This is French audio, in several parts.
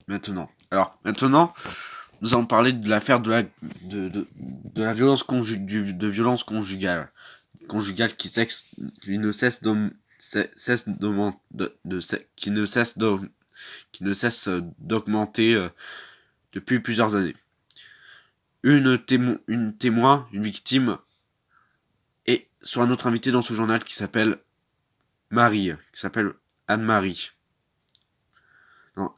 maintenant. Alors, maintenant, nous allons parler de l'affaire de la violence de violence conjugale. Conjugale qui ne cesse d'augmenter depuis plusieurs années. Une témoin, une victime, et soit notre invité dans ce journal qui s'appelle Anne-Marie. Non,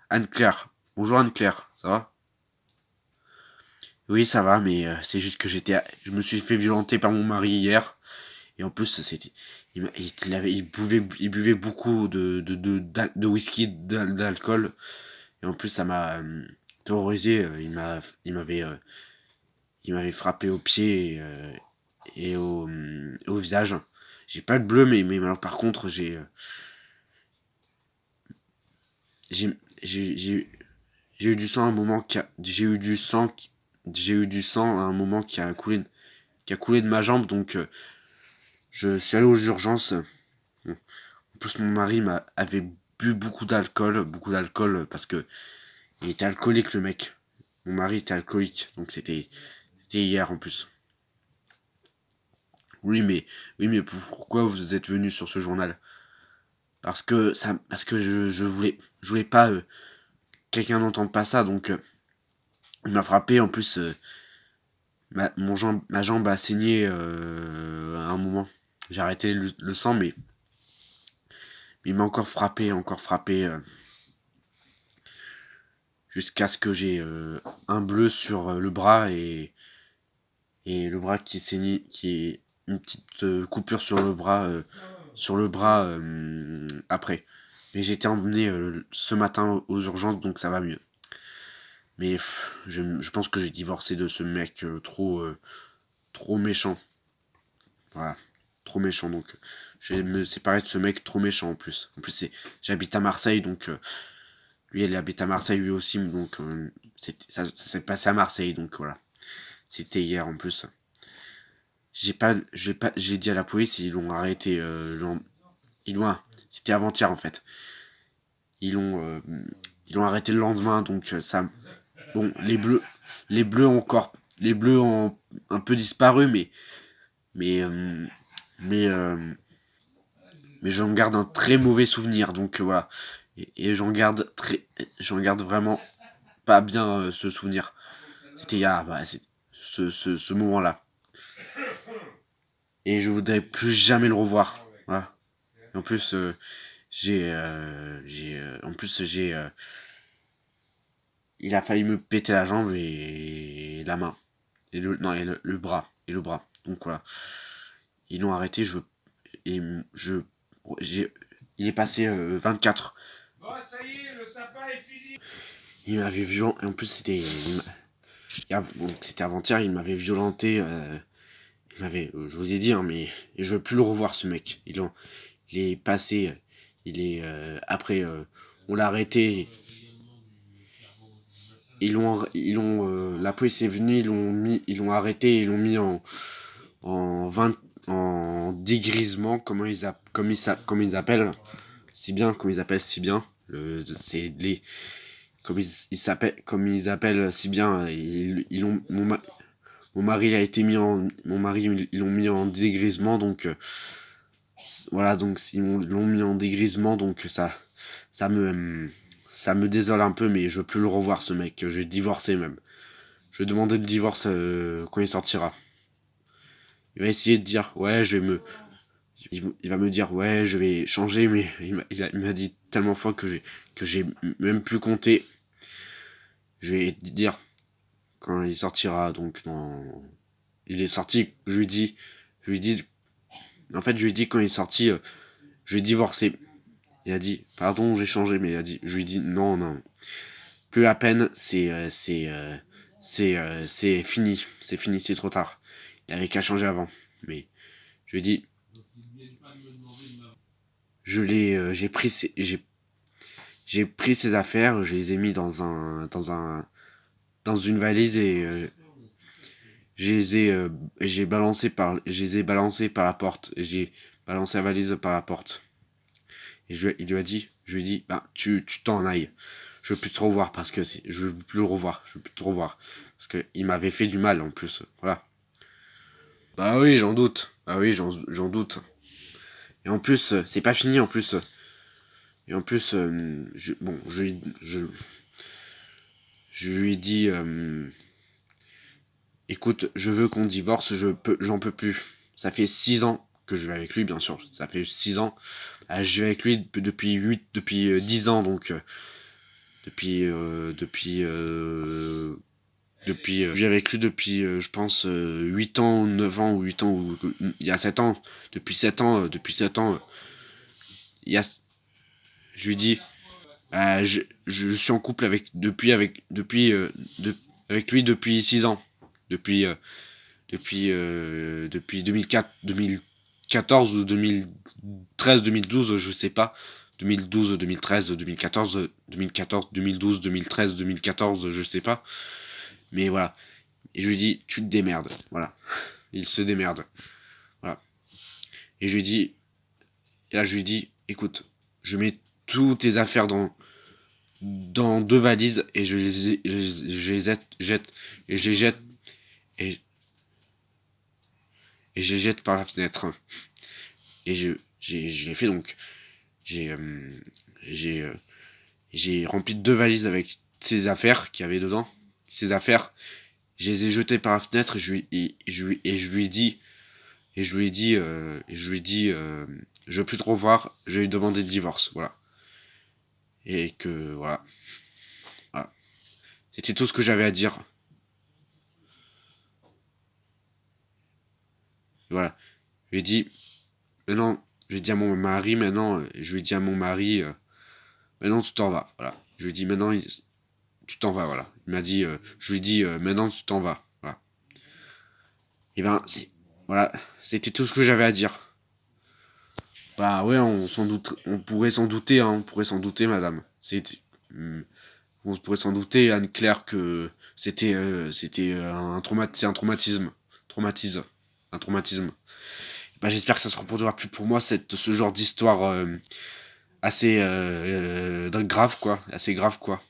Anne-Claire. Bonjour Anne-Claire, ça va? Oui, ça va, mais c'est juste que je me suis fait violenter par mon mari hier. Et en plus, il buvait beaucoup de whisky, d'alcool. Et en plus, ça m'a terrorisé. Il m'avait frappé au pied et au visage. J'ai pas de bleu, mais alors, par contre, j'ai, j'ai eu du sang à un moment j'ai eu du sang à un moment qui a coulé de ma jambe, donc je suis allé aux urgences. En plus, mon mari avait bu beaucoup d'alcool parce que il était alcoolique le mec. Mon mari était alcoolique, donc c'était hier en plus. Oui, mais pourquoi vous êtes venu sur ce journal? Parce que je voulais pas quelqu'un n'entende pas ça, donc il m'a frappé. En plus, ma jambe a saigné à un moment. J'ai arrêté le sang, mais il m'a encore frappé, jusqu'à ce que j'ai un bleu sur le bras et le bras qui est saigné, qui est une petite coupure sur le bras après. Mais j'ai été emmené ce matin aux urgences, donc ça va mieux. Mais je pense que j'ai divorcé de ce mec trop méchant. Voilà, trop méchant. Donc je vais me séparer de ce mec trop méchant en plus. En plus, j'habite à Marseille, donc lui, il habite à Marseille lui aussi, donc ça s'est passé à Marseille, donc voilà. C'était hier en plus. J'ai dit à la police, ils l'ont arrêté. C'était avant-hier en fait. Ils l'ont, euh, ils l'ont arrêté le lendemain, donc ça. Bon, les bleus ont un peu disparu, mais, euh, mais, euh, mais j'en garde un très mauvais souvenir, donc voilà. Et j'en garde vraiment pas bien ce souvenir. C'était il y a, bah, ce moment-là. Et je voudrais plus jamais le revoir. Voilà. En plus, en plus, il a failli me péter la jambe et la main. Non, et le bras. Et le bras. Donc voilà. Ils l'ont arrêté, et je, j'ai, il est passé 24. Bon, ça y est, le sapin est fini. Il m'avait violenté. En plus, c'était avant-hier, il m'avait violenté. Je vous ai dit, hein, mais je veux plus le revoir, ce mec. Il est passé. Après, on l'a arrêté. La police est venue, ils l'ont arrêté, ils l'ont mis en 20, en dégrisement, comme ils appellent, si bien, comme ils appellent si bien. C'est les, comme ils appellent si bien. Mon mari a été mis en, mon mari, ils l'ont mis en dégrisement, donc voilà, donc l'ont mis en dégrisement, donc ça me, ça me désole un peu, mais je veux plus le revoir, ce mec. Je vais divorcer même. Je vais demander le divorce quand il sortira. Il va essayer de dire, ouais, il va me dire, ouais, je vais changer, mais il m'a dit tellement fois que j'ai même plus compté. Je vais dire, quand il sortira, donc il est sorti, je lui dis, en fait, je lui dis quand il est sorti, je vais divorcer. Il a dit, pardon, j'ai changé, mais je lui ai dit, non, non, plus la peine, c'est fini, c'est trop tard. Il avait qu'à changer avant. Mais je lui ai dit, j'ai pris ses affaires, je les ai mis dans une valise et je les ai balancés par la porte. J'ai balancé la valise par la porte. Et il lui a dit, je lui ai dit, bah, tu t'en ailles. je veux plus te revoir parce que je veux plus le revoir. Je veux plus te revoir. Parce qu'il m'avait fait du mal en plus. Voilà. Bah oui, j'en doute. Bah oui, j'en doute. Et en plus, c'est pas fini en plus. Et en plus, bon, je lui ai dit, écoute, je veux qu'on divorce, j'en peux plus. Ça fait 6 ans que je vais avec lui, bien sûr. Ça fait 6 ans. Je vais avec lui depuis 10 ans, donc je vis avec lui depuis, je pense, 8 ans, 9 ans, ou 8 ans, ou il y a 7 ans. Depuis 7 ans, il y a, je lui dis, je suis en couple avec lui depuis 6 ans. Depuis, depuis 2004, 2014 ou 2013, 2012, je sais pas. 2012, 2013, 2014, 2014, 2012, 2013, 2014, je sais pas. Mais voilà. Et je lui dis, tu te démerdes. Voilà. Il se démerde. Voilà. Et je lui dis, et là je lui dis, écoute, je mets toutes tes affaires dans 2 valises et je les jette et je les jette et, et je les jette par la fenêtre. Et je l'ai fait donc. J'ai j'ai euh, j'ai rempli 2 valises avec ses affaires qu'il y avait dedans. Ses affaires, je les ai jetées par la fenêtre et je lui ai dit je veux plus te revoir, je vais lui demander le divorce, voilà. Et que voilà. Voilà. C'était tout ce que j'avais à dire. Et voilà. Je lui ai dit maintenant, je lui ai dit à mon mari maintenant, je lui ai dit à mon mari maintenant tu t'en vas, voilà. Je lui ai dit maintenant tu t'en vas, voilà. Il m'a dit je lui ai dit maintenant tu t'en vas, voilà. Et ben voilà, c'était tout ce que j'avais à dire. Bah ouais, on pourrait s'en douter, hein, on pourrait s'en douter, madame. On pourrait s'en douter, Anne-Claire, que c'était c'est un un traumatisme. Bah, j'espère que ça se reproduira plus pour moi, ce genre d'histoire assez grave, quoi. Assez grave, quoi.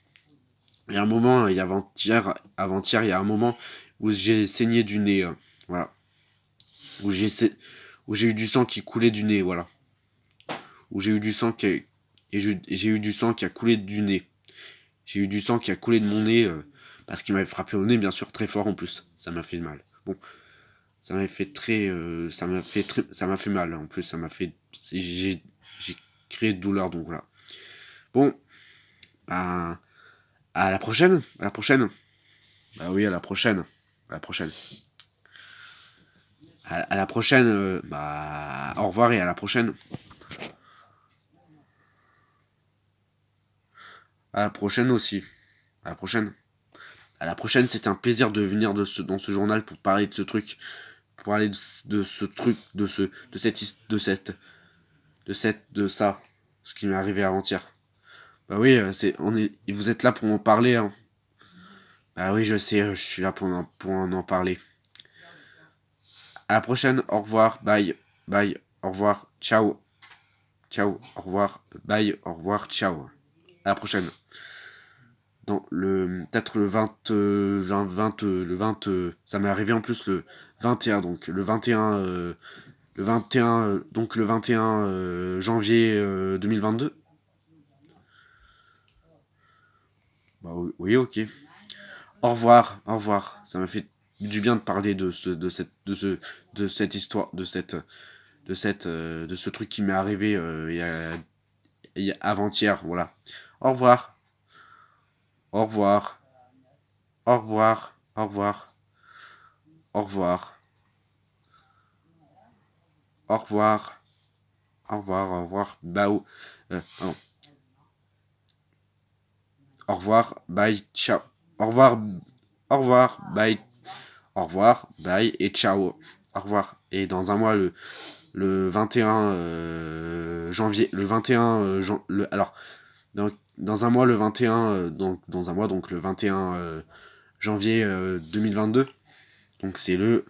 Il y a un moment, il y a avant-hier, il y a un moment où j'ai saigné du nez, voilà. Où j'ai, où j'ai eu du sang qui coulait du nez, voilà. Où j'ai eu du sang j'ai eu du sang qui a coulé du nez. J'ai eu du sang qui a coulé de mon nez parce qu'il m'avait frappé au nez, bien sûr, très fort en plus. Ça m'a fait mal. Bon, ça m'a fait ça m'a fait mal. En plus, j'ai créé de douleur, donc voilà. Bon, à, à la prochaine. À la prochaine. Bah oui, à la prochaine. À la prochaine. À la prochaine. Bah, au revoir et à la prochaine. À la prochaine aussi. À la prochaine. À la prochaine, c'était un plaisir de venir dans ce journal pour parler de ce truc. Pour parler de ce truc, de ça. Ce qui m'est arrivé avant-hier. Bah oui, vous êtes là pour en parler, hein. Bah oui, je sais, je suis là pour en parler. À la prochaine, au revoir, bye, bye, au revoir, ciao, ciao, au revoir, bye, au revoir, ciao. À la prochaine. Peut-être le 20, le 20, ça m'est arrivé en plus le 21, donc le 21, donc le 21 janvier 2022. Bah oui, ok. Au revoir, au revoir. Ça m'a fait du bien de parler de cette histoire, de ce truc qui m'est arrivé avant-hier, voilà. Au revoir, au revoir, au revoir, au revoir, au revoir, au revoir, au revoir, au revoir, bao, pardon. Au revoir, bye, ciao. Au revoir, au revoir, bye, au revoir, bye et ciao. Au revoir. Et dans un mois, le 21 janvier, le 21 alors dans un mois le 21 dans un mois donc le 21 janvier 2022. Donc c'est le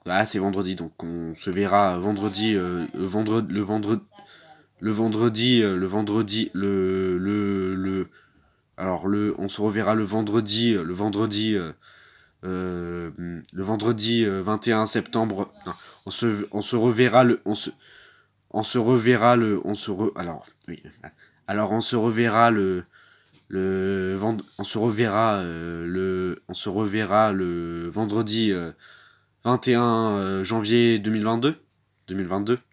Ah, c'est vendredi, donc on se verra vendredi, on se reverra le vendredi 21 septembre. Non, on se reverra on se reverra alors, oui. Alors, on se reverra on se reverra le vendredi 21 janvier 2022,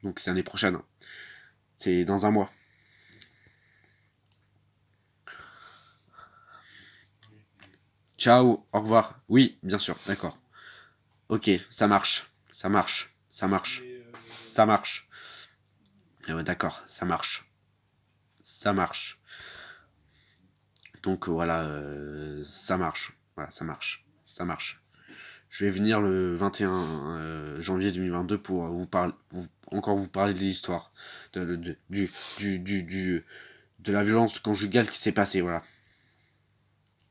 donc c'est l'année prochaine. C'est dans un mois. Ciao, au revoir. Oui, bien sûr, d'accord. Ok, ça marche. Ça marche. Ça marche. Ça marche. Ah ouais, d'accord, ça marche. Ça marche. Donc voilà, ça marche. Voilà, ça marche. Ça marche. Je vais venir le 21 janvier 2022 pour encore vous parler de l'histoire. De la violence conjugale qui s'est passée, voilà.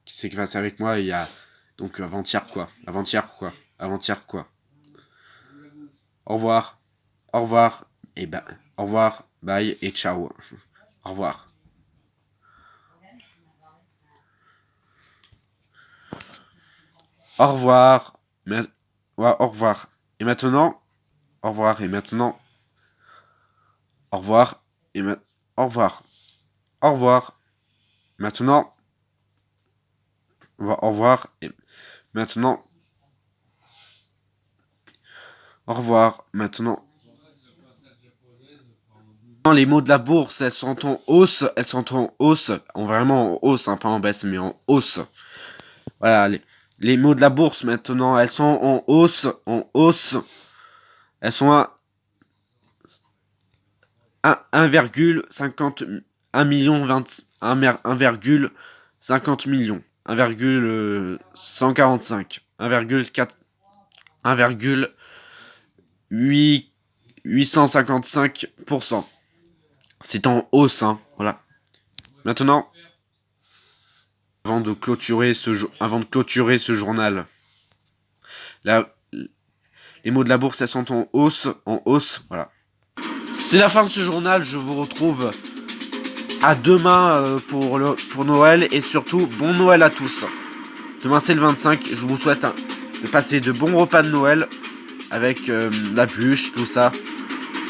Qui s'est passée avec moi il y a. Donc avant-hier quoi. Avant-hier quoi. Au revoir. Au revoir. Et bah. Au revoir. Bye et ciao. Au revoir. Au revoir. Ouais, au revoir. Et maintenant. Au revoir. Et maintenant. Au revoir. Au revoir. Au revoir. Maintenant. Au revoir. Et maintenant. Au revoir. Maintenant. Les mots de la bourse, elles sont en hausse. Elles sont en hausse. Vraiment en hausse, hein, pas en baisse, mais en hausse. Voilà, les mots de la bourse maintenant, elles sont en hausse. En hausse. Elles sont à 1,50 million 1,50 millions 1,145 1,4 1,855%. C'est en hausse, hein, voilà. Maintenant, avant de clôturer ce journal, les mots de la bourse, elles sont en hausse, voilà. C'est la fin de ce journal, je vous retrouve à demain pour Noël, et surtout, bon Noël à tous. Demain c'est le 25, je vous souhaite de passer de bons repas de Noël, avec la bûche, tout ça.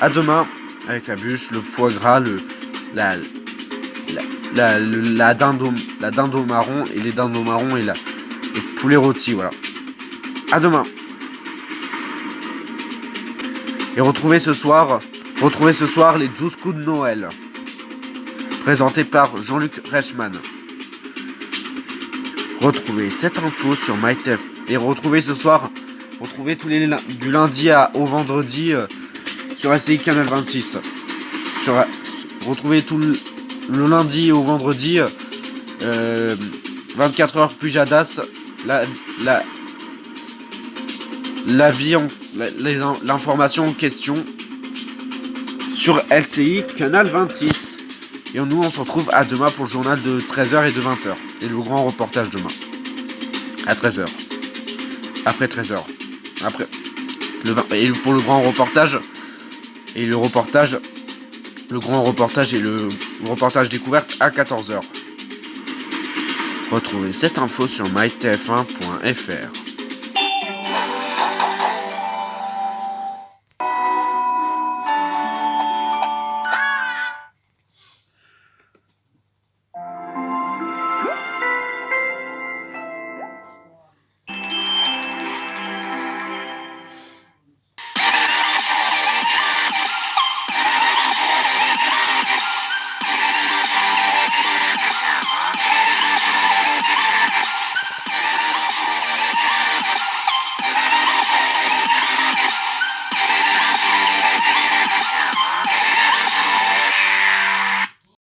À demain, avec la bûche, le foie gras, la dinde au marron, et les dindes au marron, et le poulet rôti, voilà. À demain. Et retrouvez ce soir les 12 coups de Noël, présenté par Jean-Luc Reichmann. Retrouvez cette info sur MyTF. Et retrouvez ce soir, tous les du lundi au vendredi sur SCI Canal 26. Retrouvez tout le lundi au vendredi 24 heures Pujadas, l'information en question sur LCI Canal 26. Et nous, on se retrouve à demain pour le journal de 13h et de 20h. Et le grand reportage demain. À 13h. Après 13h. Et pour le grand reportage. Et le grand reportage et le reportage découverte à 14h. Retrouvez cette info sur mytf1.fr.